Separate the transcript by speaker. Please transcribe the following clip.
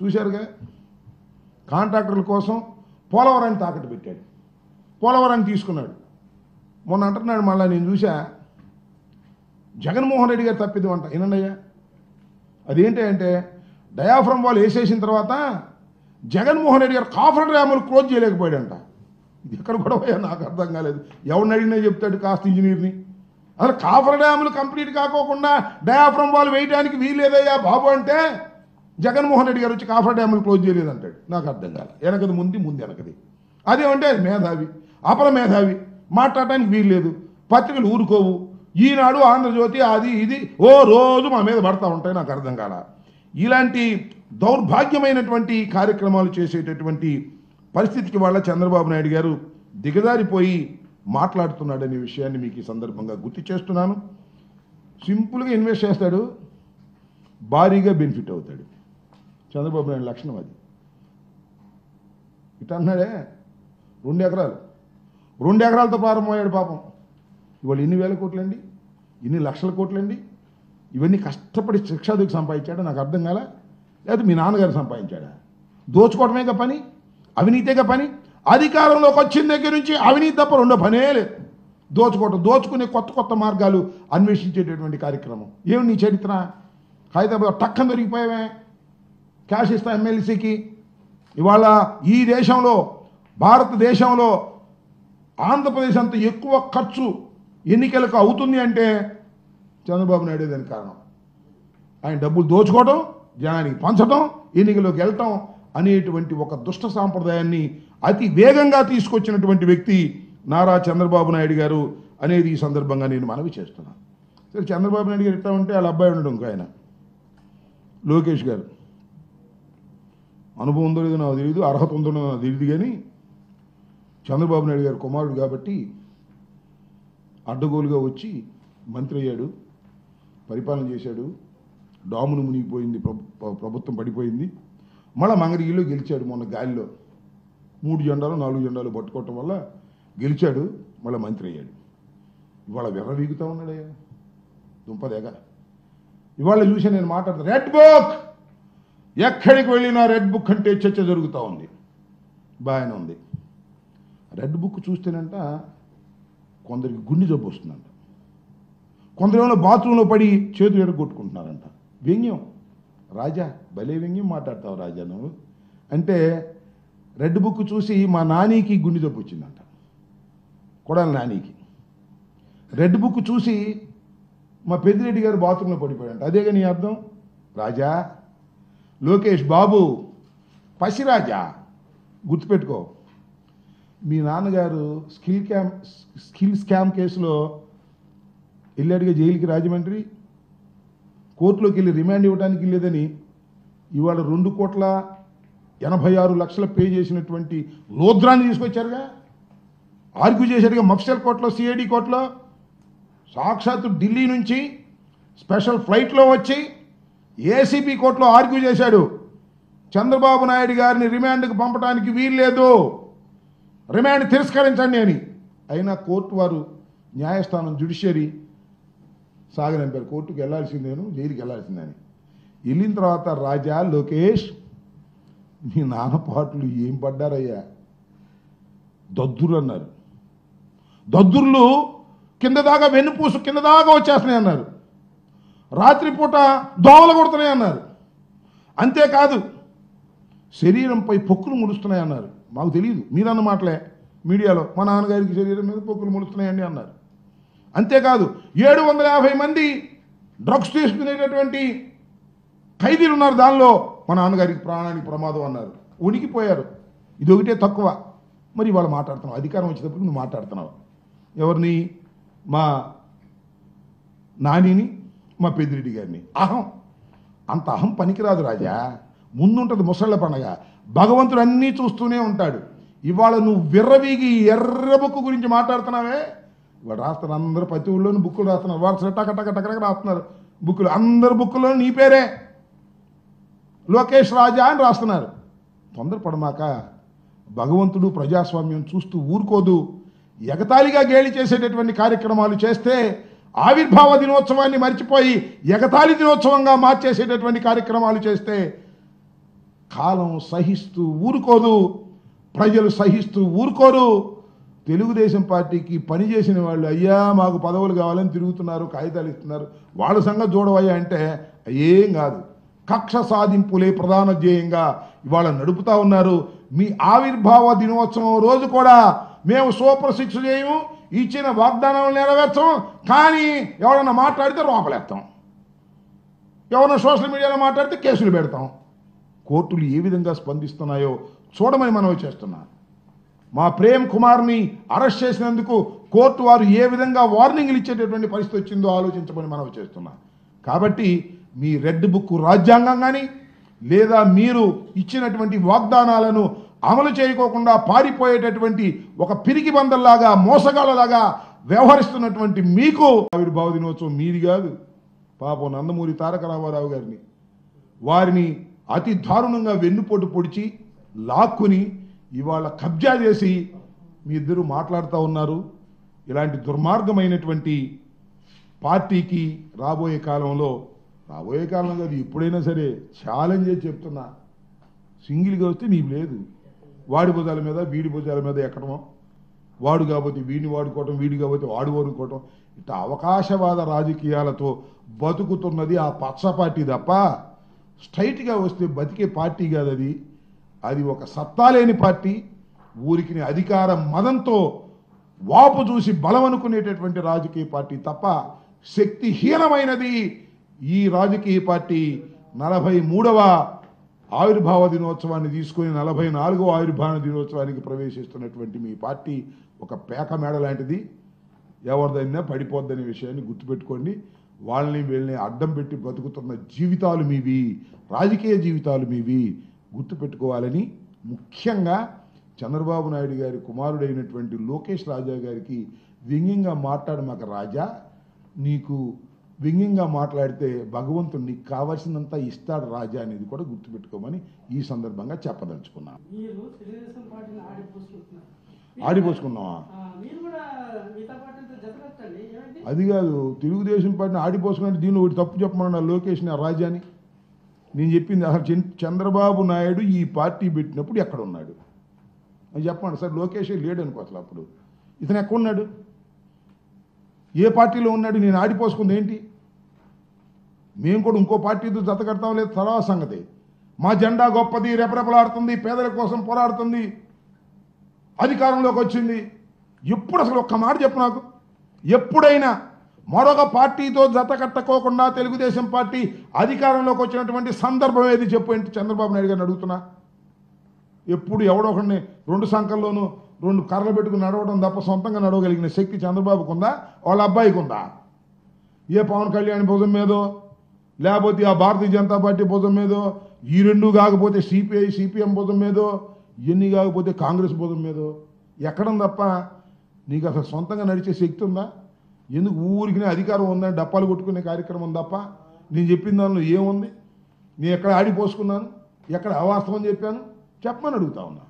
Speaker 1: చూశారుగా కాంట్రాక్టర్ల కోసం పోలవరాన్ని తాకట్టు పెట్టాడు, పోలవరాన్ని తీసుకున్నాడు. మొన్న అంటున్నాడు మళ్ళీ, నేను చూసా జగన్మోహన్ రెడ్డి గారు తప్పిద్దాం అంట. ఏనండయ్యా అదేంటి అంటే, డయాఫ్రమ్ వాళ్ళు వేసేసిన తర్వాత జగన్మోహన్ రెడ్డి గారు కాఫర్ డ్యాములు క్లోజ్ చేయలేకపోయాడంట. ఇది ఎక్కడ గొడవ నాకు అర్థం కాలేదు. ఎవరిని అడిగినా చెప్తాడు కాస్ట్ ఇంజనీర్ని. అసలు కాఫర్ డ్యాములు కంప్లీట్ కాకోకుండా డయాఫ్రమ్ వాళ్ళు వేయడానికి వీలేదయ్యా బాబు అంటే, జగన్మోహన్ రెడ్డి గారు వచ్చి కాఫర్ డ్యాములు క్లోజ్ చేయలేదంటాడు. నాకు అర్థం కాదు. వెనకది ముందు వెనకది. అదేమంటే మేధావి అపర మేధావి, మాట్లాడటానికి వీల్లేదు. పత్రికలు ఊరుకోవు. ఈనాడు, ఆంధ్రజ్యోతి, అది ఇది ఓ రోజు మా మీద పడతా ఉంటాయి. నాకు అర్థం కాల. ఇలాంటి దౌర్భాగ్యమైనటువంటి కార్యక్రమాలు చేసేటటువంటి పరిస్థితికి వాళ్ళ చంద్రబాబు నాయుడు గారు దిగజారిపోయి మాట్లాడుతున్నాడనే విషయాన్ని మీకు ఈ సందర్భంగా గుర్తు చేస్తున్నాను. సింపుల్గా ఇన్వెస్ట్ చేస్తాడు, భారీగా బెనిఫిట్ అవుతాడు. చంద్రబాబు నాయుడు లక్షణం అది. ఇట అన్నాడే 2 ఎకరాలు 2 ఎకరాలతో ప్రారంభమయ్యాడు పాపం. ఇవాళ ఎన్ని వేల కోట్లండి, ఎన్ని లక్షల కోట్లండి. ఇవన్నీ కష్టపడి శిక్షాదికి సంపాదించాడా నాకు అర్థం కాల. లేదా మీ నాన్నగారు సంపాదించాడా? దోచుకోవడమేగా పని, అవినీతిగా పని. అధికారంలోకి వచ్చిన దగ్గర నుంచి అవినీతి తప్ప రెండో పనే లేదు. దోచుకోవటం, దోచుకునే కొత్త కొత్త మార్గాలు అన్వేషించేటటువంటి కార్యక్రమం. ఏమి నీ చరిత్ర? హైదరాబాద్ టక్కన దొరికిపోయావే, క్యాష్ ఇస్తా ఎమ్మెల్సీకి. ఇవాళ ఈ దేశంలో, భారతదేశంలో ఆంధ్రప్రదేశ్ అంత ఎక్కువ ఖర్చు ఎన్నికలకు అవుతుంది అంటే చంద్రబాబు నాయుడు దానికి కారణం. ఆయన డబ్బులు దోచుకోవడం, జనానికి పంచడం, ఎన్నికల్లోకి వెళ్ళటం అనేటువంటి ఒక దుష్ట సాంప్రదాయాన్ని అతి వేగంగా తీసుకొచ్చినటువంటి వ్యక్తి నారా చంద్రబాబు నాయుడు గారు అనేది ఈ సందర్భంగా నేను మనవి చేస్తున్నాను. సరే, చంద్రబాబు నాయుడు గారు ఎట్లా ఉంటే వాళ్ళ అబ్బాయి ఉండడం, ఇంకో ఆయన లోకేష్ గారు అనుభవం ఉందో లేదో నాకు తెలియదు, అర్హత ఉందో నాకు తెలియదు. కానీ చంద్రబాబు నాయుడు గారు కుమారుడు కాబట్టి అడ్డగోలుగా వచ్చి మంత్రి అయ్యాడు, పరిపాలన చేశాడు. డామును మునిగిపోయింది, ప్రభుత్వం పడిపోయింది. మళ్ళీ మంగళగిరిలో గెలిచాడు. మొన్న గాలిలో 3 జెండాలు 4 జెండాలు పట్టుకోవటం వల్ల గెలిచాడు, మళ్ళీ మంత్రి అయ్యాడు. ఇవాళ విర్రవీగుతూ ఉన్నాడయ్యా దుంపదేగా. ఇవాళ చూసి నేను మాట్లాడుతాను, రెడ్ బుక్, ఎక్కడికి వెళ్ళినా రెడ్ బుక్ అంటే చర్చ జరుగుతూ ఉంది. బాగానే ఉంది. రెడ్ బుక్ చూస్తేనంట కొందరికి గుండె జబ్బు వస్తుందంట, కొందరేమో బాత్రూంలో పడి చేతులు ఎడగొట్టుకుంటున్నారంట. వ్యంగ్యం రాజా, భలే వ్యంగ్యం మాట్లాడతావు రాజా నువ్వు అంటే. రెడ్ బుక్ చూసి మా నానికి గుండె జబ్బు వచ్చిందంట, కొడాలి నానికి. రెడ్ బుక్ చూసి మా పెద్దిరెడ్డి గారు బాత్రూంలో పడిపోయాడంట. అదేగా నీ అర్థం? రాజా, లోకేష్ బాబు, పసిరాజా, గుర్తుపెట్టుకో. మీ నాన్నగారు స్కిల్ స్కామ్ కేసులో వెళ్ళాడుగా జైలుకి, రాజమండ్రి కోర్టులోకి వెళ్ళి రిమాండ్ ఇవ్వడానికి వెళ్ళేదని ఇవాళ 2,86,00,000 పే చేసినటువంటి లోద్రాన్ని తీసుకొచ్చారుగా, ఆర్గ్యూ చేశాడుగా మఫ్సల్ కోర్టులో, సిఐడి కోర్టులో. సాక్షాత్తు ఢిల్లీ నుంచి స్పెషల్ ఫ్లైట్లో వచ్చి ఏసీబీ కోర్టులో ఆర్గ్యూ చేశాడు. చంద్రబాబు నాయుడు గారిని రిమాండ్కి పంపడానికి వీల్లేదు, రిమాండ్ తిరస్కరించండి అని. అయినా కోర్టు వారు, న్యాయస్థానం, జ్యుడిషియరీ సాగనంపారు. కోర్టుకు వెళ్ళాల్సిందేను, జైలుకి వెళ్ళాల్సిందని. వెళ్ళిన తర్వాత రాజా, లోకేష్, మీ నాన్న పాటలు ఏం పడ్డారయ్యా, దద్దురు అన్నారు. దద్దుర్లు కింద దాకా వెన్నుపూసు కింద దాకా వచ్చేస్తున్నాయి అన్నారు. రాత్రిపూట దోమలు కొడుతున్నాయి అన్నారు. అంతేకాదు శరీరంపై పొక్కులు ముడుస్తున్నాయి అన్నారు. మాకు తెలియదు, మీరన్న మాటలే మీడియాలో. మా నాన్నగారికి శరీరం మీద పొక్కులు ముడుస్తున్నాయండి అన్నారు. అంతేకాదు 750 మంది డ్రగ్స్ తీసుకునేటటువంటి ఖైదీలు ఉన్నారు, దానిలో మా నాన్నగారికి ప్రాణానికి ప్రమాదం అన్నారు. ఉనికిపోయారు. ఇది ఒకటే తక్కువ. మరి వాళ్ళు మాట్లాడుతున్నావు, అధికారం వచ్చేటప్పుడు నువ్వు మాట్లాడుతున్నావు. ఎవరిని? మా నానిని, మా పెద్దిరెడ్డి గారిని. అహం, అంత అహం పనికిరాదు రాజా. ముందుంటుంది ముసళ్ళ పండగ. భగవంతుడు అన్నీ చూస్తూనే ఉంటాడు. ఇవాళ నువ్వు విర్రవీగి ఎర్ర బుక్కు గురించి మాట్లాడుతున్నావే. ఇవాళ రాస్తున్నారు అందరూ, ప్రతి ఊళ్ళోనూ బుక్కులు రాస్తున్నారు. వాట్సాప్ టక టక టక రాస్తున్నారు బుక్కులు. అందరు బుక్కుల్లో నీ పేరే లోకేష్ రాజా అని రాస్తున్నారు. తొందరపడమాక. భగవంతుడు ప్రజాస్వామ్యం చూస్తూ ఊరుకోదు. ఎగతాళిగా గేలి చేసేటటువంటి కార్యక్రమాలు చేస్తే, ఆవిర్భావ దినోత్సవాన్ని మర్చిపోయి ఎగతాళి దినోత్సవంగా మార్చేసేటటువంటి కార్యక్రమాలు చేస్తే కాలం సహిస్తూ ఊరుకోదు, ప్రజలు సహిస్తూ ఊరుకోరు. తెలుగుదేశం పార్టీకి పనిచేసిన వాళ్ళు అయ్యా మాకు పదవులు కావాలని తిరుగుతున్నారు, కాగితాలు ఇస్తున్నారు, వాళ్ళ సంగతి చూడవయ్యా అంటే ఏం కాదు. కక్ష సాధింపులే ప్రధాన ధ్యేయంగా ఇవాళ నడుపుతా ఉన్నారు. మీ ఆవిర్భావ దినోత్సవం రోజు కూడా మేము సూపర్ 6 చేయము, ఇచ్చిన వాగ్దానాలు నెరవేర్చం, కానీ ఎవరన్నా మాట్లాడితే లోపలేస్తాం, ఎవరన్నా సోషల్ మీడియాలో మాట్లాడితే కేసులు పెడతాం. కోర్టులు ఏ విధంగా స్పందిస్తున్నాయో చూడమని మనవి చేస్తున్నా. మా ప్రేమ్ కుమార్ని అరెస్ట్ చేసినందుకు కోర్టు వారు ఏ విధంగా వార్నింగ్లు ఇచ్చేటటువంటి పరిస్థితి వచ్చిందో ఆలోచించమని మనవి చేస్తున్నా. కాబట్టి మీ రెడ్ బుక్ రాజ్యాంగం కానీ లేదా మీరు ఇచ్చినటువంటి వాగ్దానాలను అమలు చేయకోకుండా పారిపోయేటటువంటి ఒక పిరికి బందల్లాగా మోసగాళ్ళలాగా వ్యవహరిస్తున్నటువంటి మీకు ఆవిర్భావ దినోత్సవం మీది కాదు. పాపం నందమూరి తారక రామారావు గారిని వారిని అతి దారుణంగా వెన్నుపోటు పొడిచి లాక్కుని ఇవాళ కబ్జా చేసి మీ ఇద్దరు మాట్లాడుతూ ఉన్నారు. ఇలాంటి దుర్మార్గమైనటువంటి పార్టీకి రాబోయే కాలం కాదు ఎప్పుడైనా సరే ఛాలెంజ్ చేసి చెప్తున్నా, సింగిల్గా వస్తే నీకు లేదు, వాడి భుజాల మీద వీడి భుజాల మీద ఎక్కడమో, వాడు కాబట్టి వీడిని వాడుకోవటం, వీడి కాబట్టి వాడు వాడుకోవటం, ఇట్లా అవకాశవాద రాజకీయాలతో బతుకుతున్నది ఆ పచ్చ పార్టీ తప్ప స్ట్రైట్గా వస్తే బతికే పార్టీ కాదు అది. అది ఒక సత్తా లేని పార్టీ, ఊరికి అధికార మదంతో వాపు చూసి బలం అనుకునేటటువంటి రాజకీయ పార్టీ తప్ప శక్తిహీనమైనది ఈ రాజకీయ పార్టీ. 43వ ఆవిర్భావ దినోత్సవాన్ని తీసుకొని 44వ ఆవిర్భావ దినోత్సవానికి ప్రవేశిస్తున్నటువంటి మీ పార్టీ ఒక పేక మేడ లాంటిది, ఎవరిదైనా పడిపోద్దనే విషయాన్ని గుర్తుపెట్టుకోండి. వాళ్ళని వీళ్ళని అడ్డం పెట్టి బతుకుతున్న జీవితాలు మీవి, రాజకీయ జీవితాలు మీవి గుర్తుపెట్టుకోవాలని ముఖ్యంగా చంద్రబాబు నాయుడు గారి కుమారుడైనటువంటి లోకేష్ రాజా గారికి వ్యంగ్యంగా మాట్లాడమాక రాజా, నీకు వ్యంగ్యంగా మాట్లాడితే భగవంతుడు నీకు కావాల్సినంత ఇస్తాడు రాజా అనేది కూడా గుర్తుపెట్టుకోమని ఈ సందర్భంగా చెప్పదలుచుకున్నాను. ఆడిపోసుకున్నావా? అది కాదు, తెలుగుదేశం పార్టీని ఆడిపోసుకున్నట్టు దీనిలో ఒకటి తప్పు చెప్పమన్నా లోకేష్ని ఆ రాజాని. నేను చెప్పింది అసలు చంద్రబాబు నాయుడు ఈ పార్టీ పెట్టినప్పుడు ఎక్కడ ఉన్నాడు అని చెప్పండి సార్. లోకేష్ లేడు అనుకో, అసలు అప్పుడు ఇతను ఎక్కడ ఉన్నాడు, ఏ పార్టీలో ఉన్నాడు? నేను ఆడిపోసుకుంది ఏంటి? మేము కూడా ఇంకో పార్టీతో జత కడతాం లేదు, తర్వాత సంగతి. మా జెండా గొప్పది, రెపరెపలాడుతుంది, పేదల కోసం పోరాడుతుంది, అధికారంలోకి వచ్చింది. ఎప్పుడు అసలు ఒక్క మాట చెప్పు నాకు, ఎప్పుడైనా మరొక పార్టీతో జత కట్టకోకుండా తెలుగుదేశం పార్టీ అధికారంలోకి వచ్చినటువంటి సందర్భం ఏది చెప్పు ఏంటి చంద్రబాబు నాయుడు గారిని అడుగుతున్నా. ఎప్పుడు ఎవడో ఒకరిని 2 సంఖ్యల్లోనూ 2 కర్రలు పెట్టుకుని నడవడం తప్ప సొంతంగా నడవగలిగిన శక్తి చంద్రబాబుకు ఉందా, వాళ్ళ అబ్బాయికి ఉందా? ఏ పవన్ కళ్యాణ్ భుజం మీదో లేకపోతే ఆ భారతీయ జనతా పార్టీ భుజం మీదో, ఈ 2 కాకపోతే సిపిఐ సిపిఎం భుజం మీదో, ఇవన్నీ కాకపోతే కాంగ్రెస్ భుజం మీదో ఎక్కడం తప్ప నీకు అసలు సొంతంగా నడిచే శక్తి ఉందా? ఎందుకు ఊరికి అధికారం ఉందని డప్పాలు కొట్టుకునే కార్యక్రమం తప్ప నేను చెప్పిన దానిలో ఏముంది? నేను ఎక్కడ ఆడిపోసుకున్నాను, ఎక్కడ అవాస్తవం చెప్పాను చెప్పమని అడుగుతా ఉన్నా.